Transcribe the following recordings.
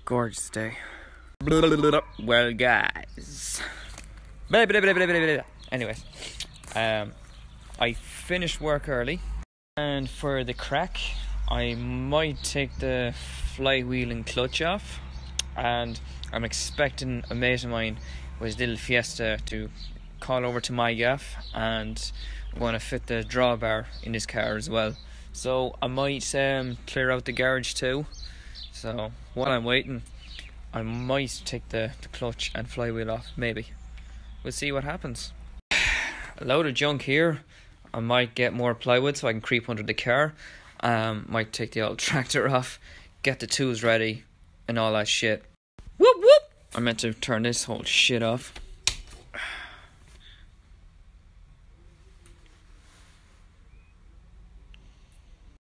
Gorgeous day. Well, guys. Anyways, I finished work early, and for the crack, I might take the flywheel and clutch off, and I'm expecting a mate of mine with his little Fiesta to call over to my gaff, and I'm going to fit the drawbar in his car as well. So I might clear out the garage too. So while I'm waiting, I might take the clutch and flywheel off, maybe. We'll see what happens. A load of junk here. I might get more plywood so I can creep under the car. Might take the old tractor off, get the tools ready and all that shit. Whoop whoop! I meant to turn this whole shit off.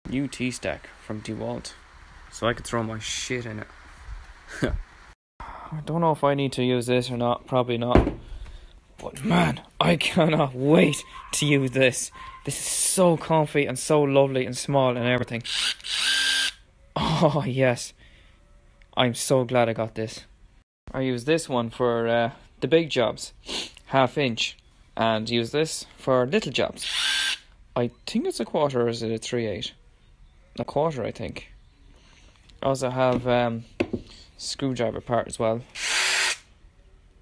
New T-stack from DeWalt, so I could throw my shit in it. I don't know if I need to use this or not, probably not. But man, I cannot wait to use this. This is so comfy and so lovely and small and everything. Oh yes, I'm so glad I got this. I use this one for the big jobs, 1/2 inch, and use this for little jobs. I think it's a 1/4, or is it a 3/8? A 1/4, I think. I also have screwdriver part as well.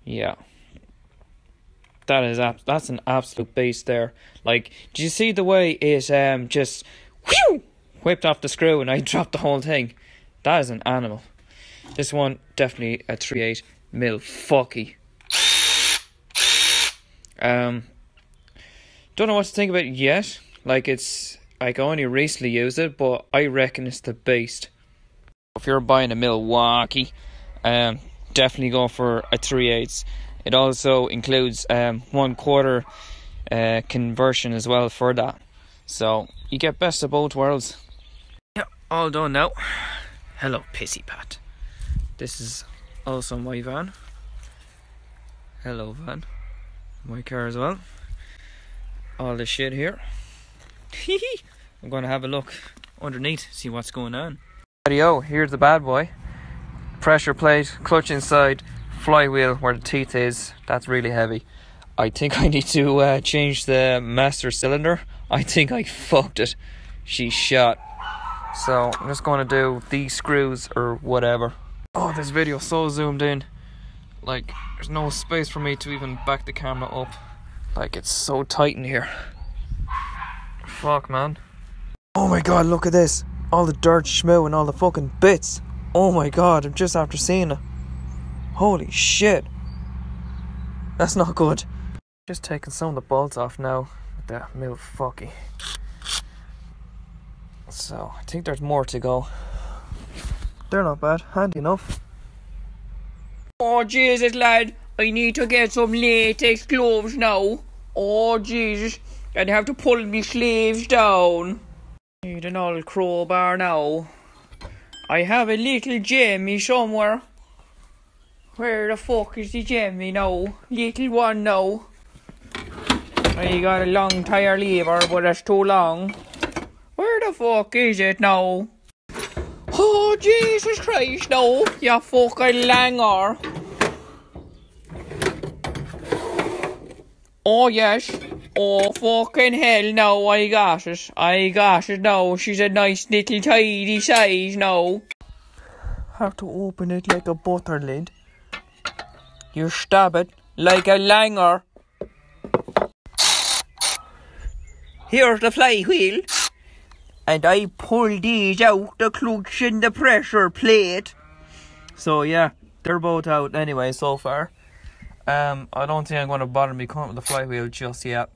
Yeah, that's an absolute beast there. Like, do you see the way it just whew, whipped off the screw and I dropped the whole thing? That is an animal. This one definitely a 3/8 mil fucky. Don't know what to think about it yet. Like, it's like I only recently used it, but I reckon it's the beast. If you're buying a Milwaukee, definitely go for a 3/8. It also includes 1/4 conversion as well for that. So you get best of both worlds. Yep, all done now. Hello, Pissy Pat. This is also my van. Hello, van. My car as well. All this shit here. I'm going to have a look underneath, see what's going on. Radio, here's the bad boy. Pressure plate, clutch inside, flywheel where the teeth is. That's really heavy. I think I need to change the master cylinder. I think I fucked it. She's shot. So I'm just going to do these screws or whatever. Oh, this video is so zoomed in. Like, there's no space for me to even back the camera up. Like, it's so tight in here. Fuck, man. Oh my god, look at this. All the dirt, schmoo, and all the fucking bits. Oh my god, I'm just after seeing it. Holy shit. That's not good. Just taking some of the bolts off now with that milfucky. So, I think there's more to go. They're not bad, handy enough. Oh Jesus, lad, I need to get some latex gloves now. Oh Jesus, I'd have to pull my sleeves down. Need an old crowbar now. I have a little Jamie somewhere. Where the fuck is the Jamie now? Little one now. I got a long tire lever, but it's too long. Where the fuck is it now? Oh Jesus Christ, no, you fucking langer. Oh yes. Oh fucking hell, no, I got it. I got it now. She's a nice little tidy size now. Have to open it like a butter lid. You stab it like a langer. Here's the flywheel. And I pull these out, the clutch and the pressure plate. So yeah, they're both out anyway so far. I don't think I'm going to bother me coming with the flywheel just yet.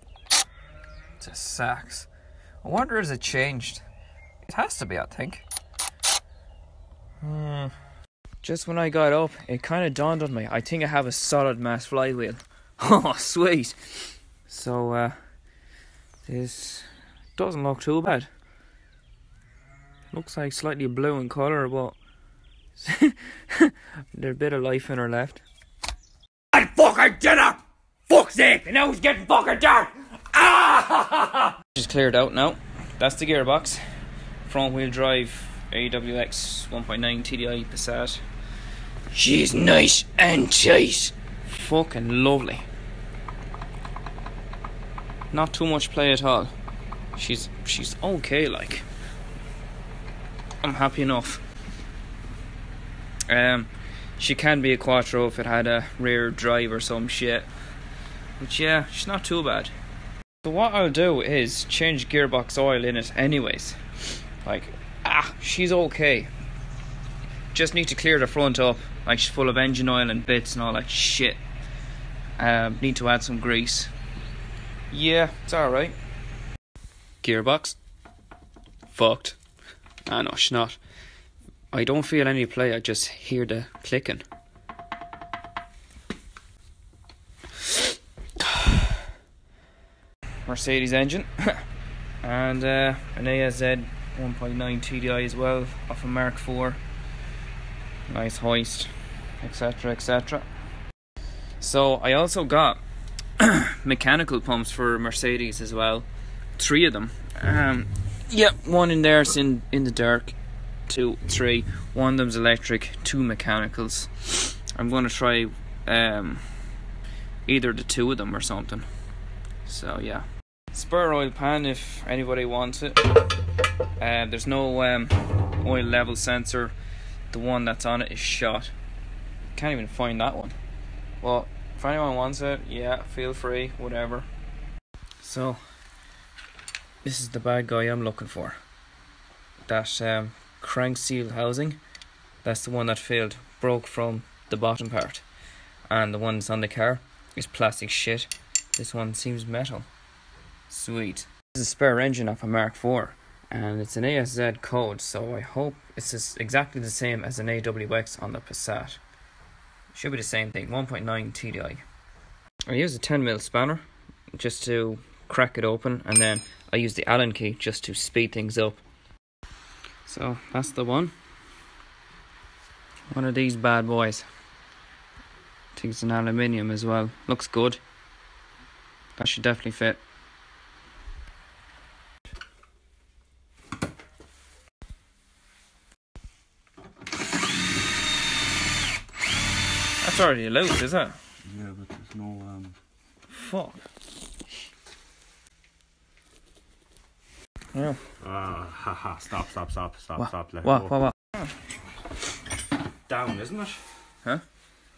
Just sacks. I wonder, is it changed? It has to be, I think. Just when I got up, it kind of dawned on me. I think I have a solid mass flywheel. Oh, sweet. So, this doesn't look too bad. Looks like slightly blue in colour, but there's a bit of life in her left. And fucking dinner! Fuck's sake! And now it's getting fucking dark! Ah! Just cleared out now. That's the gearbox. Front wheel drive AWX 1.9 TDI Passat. She's nice and tight. Fucking lovely. Not too much play at all. She's okay, like. I'm happy enough. She can be a quattro if it had a rear drive or some shit. But yeah, she's not too bad. So what I'll do is change gearbox oil in it anyways. Like, she's okay. Just need to clear the front up. Like, she's full of engine oil and bits and all that shit. Need to add some grease. Yeah, it's alright. Gearbox. Fucked. Ah, no, she's not. I don't feel any play, I just hear the clicking. Mercedes engine. And an ASZ 1.9 TDI as well, off a Mark IV. Nice hoist, etc, etc. So I also got mechanical pumps for Mercedes as well. 3 of them. Yep, one in there's in the dark. 2, 3. One of them's electric, 2 mechanicals. I'm going to try either the 2 of them or something. So yeah. Spare oil pan if anybody wants it. There's no oil level sensor. The one that's on it is shot. Can't even find that one. Well, if anyone wants it, yeah, feel free, whatever. So this is the bad guy I'm looking for. That crank seal housing, that's the one that failed, broke from the bottom part, and the one that's on the car is plastic shit. This one seems metal. Sweet. This is a spare engine off a Mark IV, and it's an ASZ code, so I hope it's exactly the same as an AWX on the Passat. Should be the same thing. 1.9 TDI. I use a 10mm spanner just to crack it open, and then I use the Allen key just to speed things up. So that's the one. One of these bad boys. I think it's an aluminium as well. Looks good. That should definitely fit. That's already loose, is it? Yeah, but there's no Fuck. Yeah. Haha, stop, let What? go. What? Down, isn't it? Huh?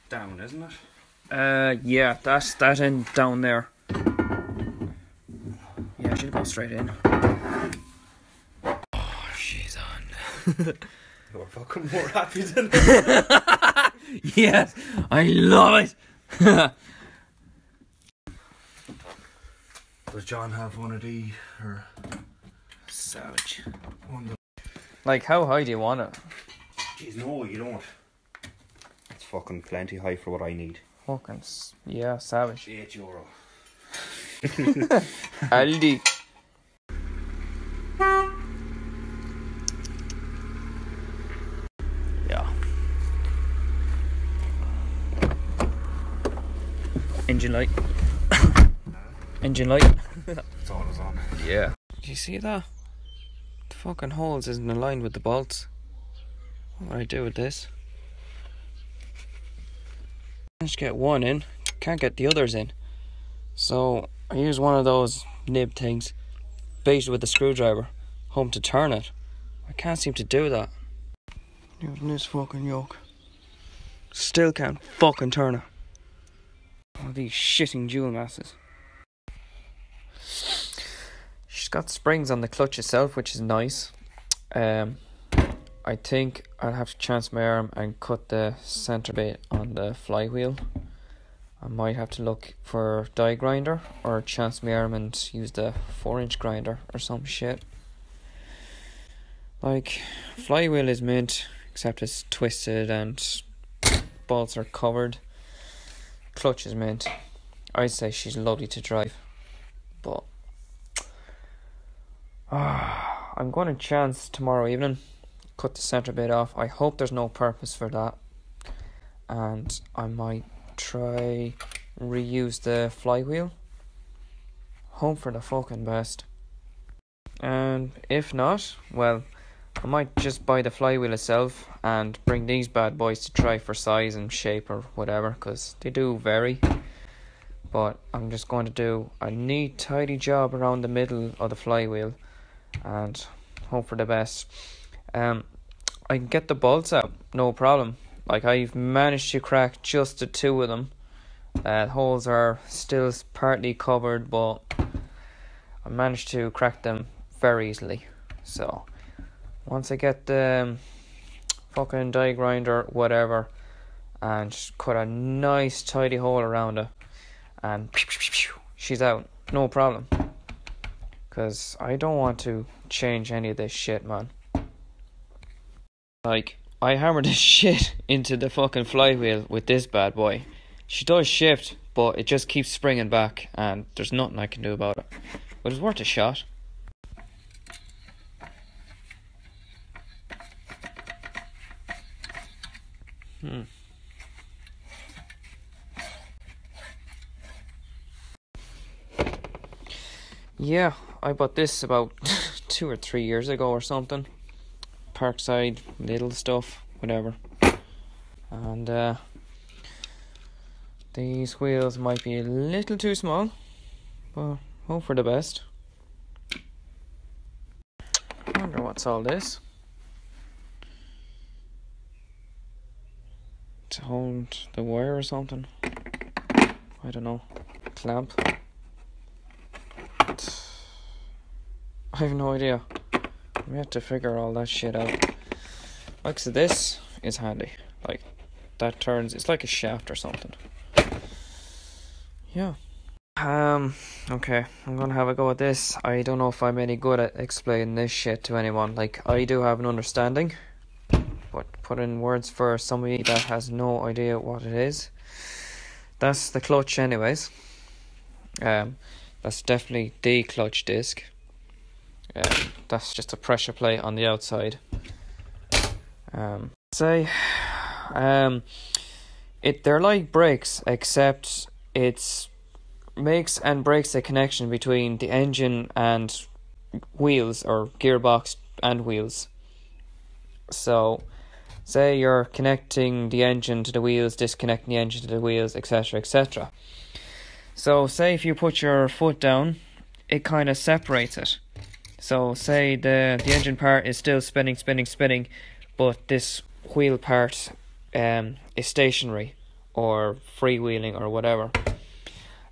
Down, isn't it? Yeah, that's that end down there. Yeah, she'll go straight in. Oh, she's on. You're fucking more happy than Yes, I love it. Does John have one of these, or Savage. one? Like, how high do you want it? Jeez, no, you don't. It's fucking plenty high for what I need. Fucking yeah, savage. €8. Aldi. Yeah. Engine light. Engine light. It's always on. Yeah. Do you see that? The fucking holes isn't aligned with the bolts. What would I do with this? Managed to get one in, can't get the others in. So I use one of those nib things, baited with a screwdriver, home to turn it. I can't seem to do that. Using this fucking yoke. Still can't fucking turn it. All these shitting dual masses. She's got springs on the clutch itself, which is nice. I think I'll have to chance my arm and cut the centre bit on the flywheel. I might have to look for a die grinder or chance my arm and use the 4-inch grinder or some shit. Like, flywheel is mint, except it's twisted and bolts are covered. Clutch is mint. I'd say she's lovely to drive, but I'm going to chance tomorrow evening, cut the centre bit off. I hope there's no purpose for that, and I might try reuse the flywheel. Hope for the fucking best. And if not, well, I might just buy the flywheel itself and bring these bad boys to try for size and shape or whatever, because they do vary. But I'm just going to do a neat tidy job around the middle of the flywheel and hope for the best. I can get the bolts out, no problem. Like, I've managed to crack just the 2 of them. Holes are still partly covered, but I managed to crack them very easily. So once I get the fucking die grinder, whatever, and just cut a nice tidy hole around it, and she's out, no problem. Because I don't want to change any of this shit, man. Like, I hammered this shit into the fucking flywheel with this bad boy. She does shift, but it just keeps springing back, and there's nothing I can do about it. But it's worth a shot. Yeah, I bought this about 2 or 3 years ago or something. Parkside, little stuff, whatever. And these wheels might be a little too small, but hope for the best. I wonder what's all this. To hold the wire or something. I don't know. Clamp. I have no idea. We have to figure all that shit out. Like, so this is handy. Like, that turns, it's like a shaft or something. Yeah. Okay, I'm gonna have a go at this. I don't know if I'm any good at explaining this shit to anyone. Like, I do have an understanding, but put in words for somebody that has no idea what it is. That's the clutch anyways. That's definitely the clutch disc. That's just a pressure plate on the outside. They're like brakes, except it's makes and breaks the connection between the engine and wheels, or gearbox and wheels. So, say you're connecting the engine to the wheels, disconnecting the engine to the wheels, etc., etc. So, say if you put your foot down, it kind of separates it. So, say the engine part is still spinning, but this wheel part is stationary or freewheeling or whatever.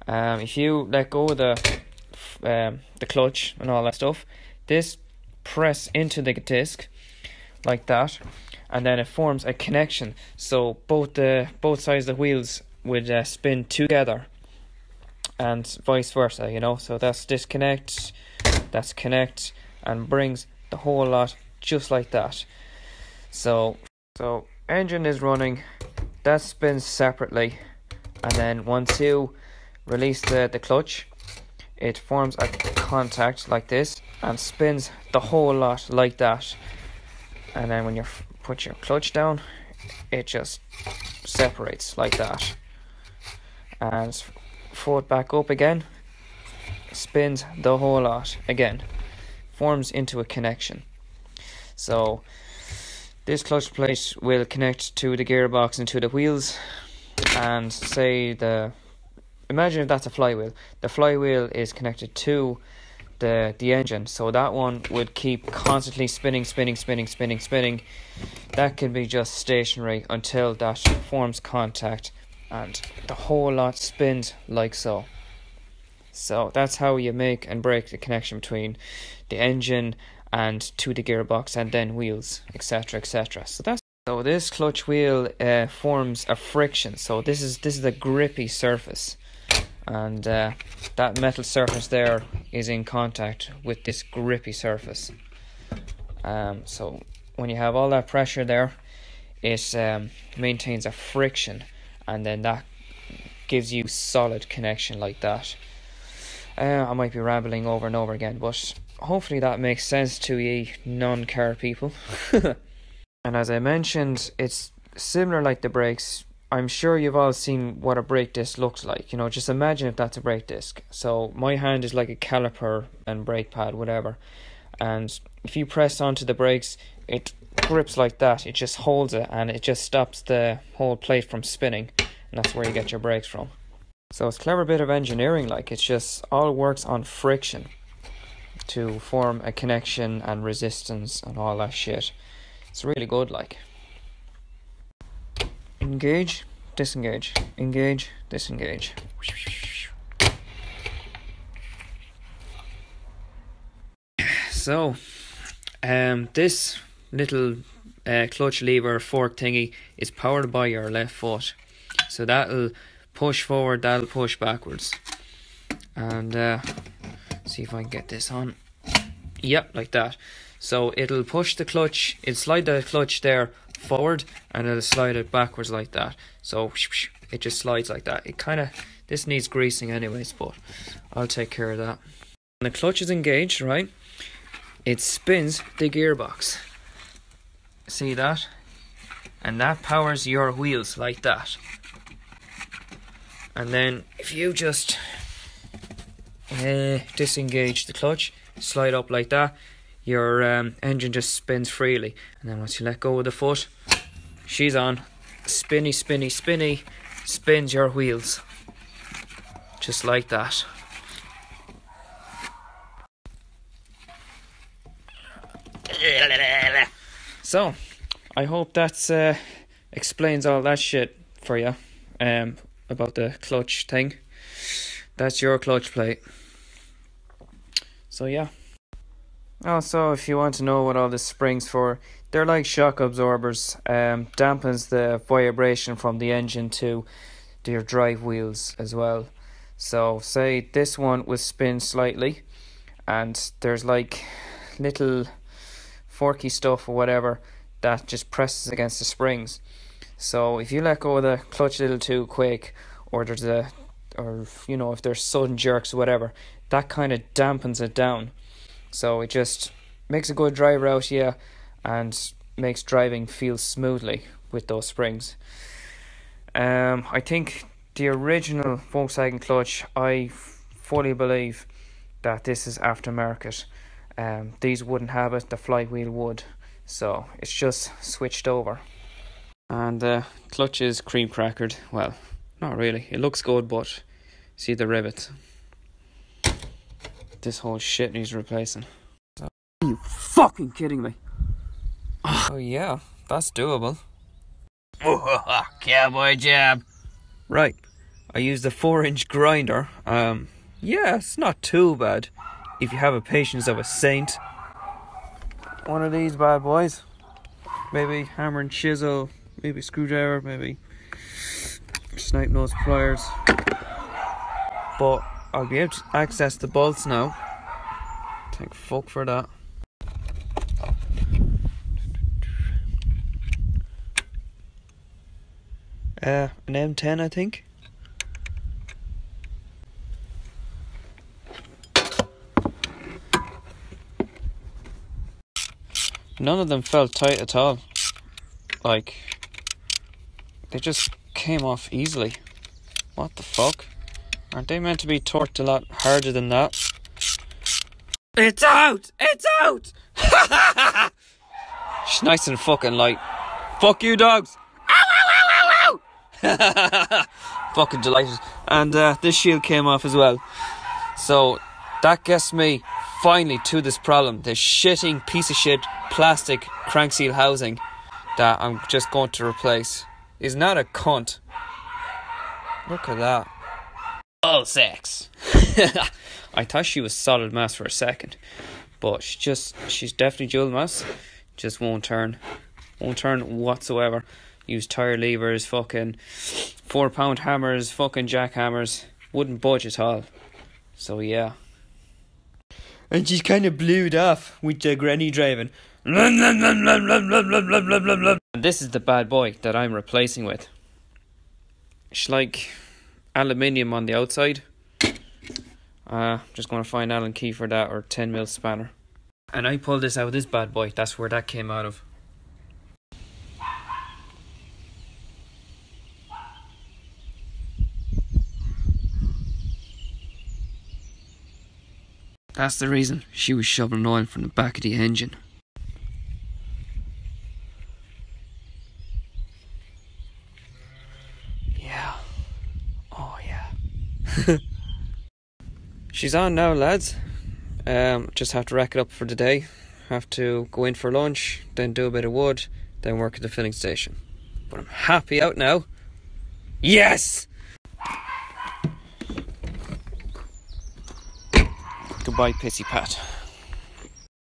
If you let go of the clutch and all that stuff, this press into the disc like that, and then it forms a connection. So both sides of the wheels would spin together, and vice versa. You know, so that's disconnect, that's connect, and brings the whole lot just like that. So engine is running, that spins separately, and then once you release the clutch, it forms a contact like this and spins the whole lot like that. And then when you put your clutch down, it just separates like that, and foot back up again, spins the whole lot again, forms into a connection. So this clutch plate will connect to the gearbox and to the wheels, and imagine if that's a flywheel. The flywheel is connected to the engine, so that one would keep constantly spinning. That can be just stationary until that forms contact, and the whole lot spins like so. So that's how you make and break the connection between the engine and to the gearbox and then wheels, etc., etc. So this clutch wheel forms a friction. So this is a grippy surface, and that metal surface there is in contact with this grippy surface. So when you have all that pressure there, it maintains a friction, and then that gives you solid connection like that. I might be rambling over and over again, but hopefully that makes sense to ye non-car people. And as I mentioned, it's similar like the brakes. I'm sure you've all seen what a brake disc looks like. You know, just imagine if that's a brake disc. So my hand is like a caliper and brake pad, whatever. And if you press onto the brakes, it grips like that. It just holds it and it just stops the whole plate from spinning, and that's where you get your brakes from. So it's a clever bit of engineering, like it just all works on friction to form a connection and resistance and all that shit. It's really good, like. Engage, disengage, engage, disengage. So, this little clutch lever fork thingy is powered by your left foot. So that'll push forward, that'll push backwards. And see if I can get this on. Yep, like that. So it'll push the clutch, it'll slide the clutch there forward, and it'll slide it backwards like that. So it just slides like that. It kind of, this needs greasing anyways, but I'll take care of that. When the clutch is engaged, right, it spins the gearbox. See that? And that powers your wheels like that. And then if you just disengage the clutch, slide up like that, your engine just spins freely. And then once you let go of the foot, she's on. Spinny, spinny, spinny, spins your wheels. Just like that. So, I hope that explains all that shit for you about the clutch thing. That's your clutch plate. So yeah. Also, if you want to know what all this springs for, they're like shock absorbers. Dampens the vibration from the engine to your drive wheels as well. So say this one will spin slightly, and there's like little forky stuff or whatever that just presses against the springs. So if you let go of the clutch a little too quick, or there's if there's sudden jerks or whatever, that kind of dampens it down. So it just makes a good drive out, yeah, and makes driving feel smoothly with those springs. I think the original Volkswagen clutch, I fully believe that this is aftermarket. These wouldn't have it, the flywheel would. So it's just switched over. And the clutch is cream crackered. Well, not really. It looks good, but see the rivets. This whole shit needs replacing. Are you fucking kidding me? Oh yeah, that's doable. Cowboy jab. Right, I used a 4-inch grinder. Yeah, it's not too bad if you have a patience of a saint. One of these bad boys. Maybe hammer and chisel, maybe screwdriver, maybe snipe nose pliers. But I'll be able to access the bolts now. Thank fuck for that. An M10, I think. None of them felt tight at all. Like, they just came off easily. What the fuck? Aren't they meant to be torqued a lot harder than that? It's out! It's out! She's nice and fucking light. Fuck you, dogs! Ow, ow, ow, ow, ow! Fucking delighted. And this shield came off as well. So that gets me finally to this problem. The shitting piece of shit plastic crank seal housing that I'm just going to replace is not a cunt. Look at that. All sex. I thought she was solid mass for a second, but she's definitely dual mass. Just won't turn whatsoever. Use tire levers, fucking 4-pound hammers, fucking jackhammers, wouldn't budge at all. So yeah. And she's kind of blued off with the granny driving. And this is the bad boy that I'm replacing with. It's like aluminium on the outside. Just going to find Allen key for that, or 10mm spanner. And I pulled this out of this bad boy. That's where that came out of. That's the reason she was shoveling oil from the back of the engine. She's on now, lads. Just have to rack it up for the day. Have to go in for lunch, then do a bit of wood, then work at the filling station. But I'm happy out now. Yes! Goodbye, Pissy Pat.